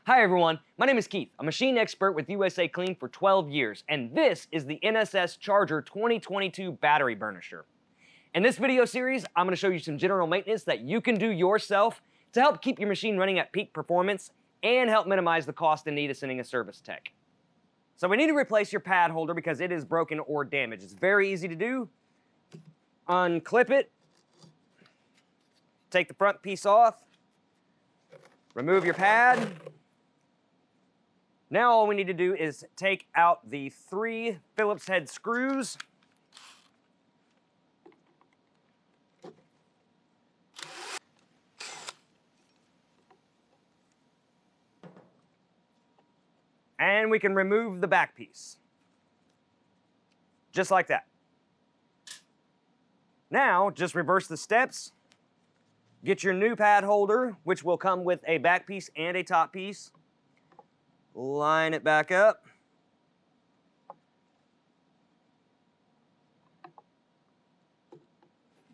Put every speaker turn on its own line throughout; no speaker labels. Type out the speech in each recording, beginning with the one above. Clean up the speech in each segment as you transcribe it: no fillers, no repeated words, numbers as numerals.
Hi everyone, my name is Keith, a machine expert with USACLEAN for 12 years, and this is the NSS Charger 2022 battery burnisher. In this video series, I'm going to show you some general maintenance that you can do yourself to help keep your machine running at peak performance and help minimize the cost and need of sending a service tech. So we need to replace your pad holder because it is broken or damaged. It's very easy to do. Unclip it, take the front piece off, remove your pad. Now all we need to do is take out the 3 Phillips head screws. And we can remove the back piece. Just like that. Now, just reverse the steps. Get your new pad holder, which will come with a back piece and a top piece. Line it back up.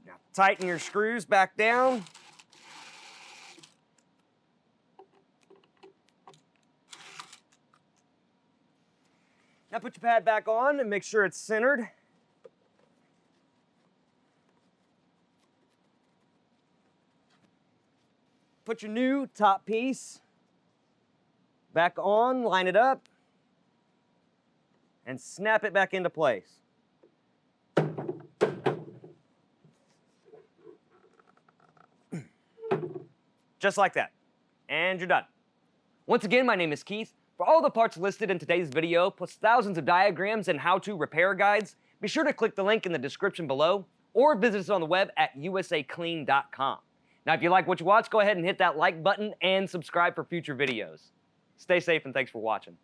Now tighten your screws back down. Now put your pad back on and make sure it's centered. Put your new top piece back on, line it up, and snap it back into place. Just like that. And you're done. Once again, my name is Keith. For all the parts listed in today's video, plus thousands of diagrams and how-to repair guides, be sure to click the link in the description below or visit us on the web at USACLEAN.com. Now, if you like what you watch, go ahead and hit that like button and subscribe for future videos. Stay safe and thanks for watching.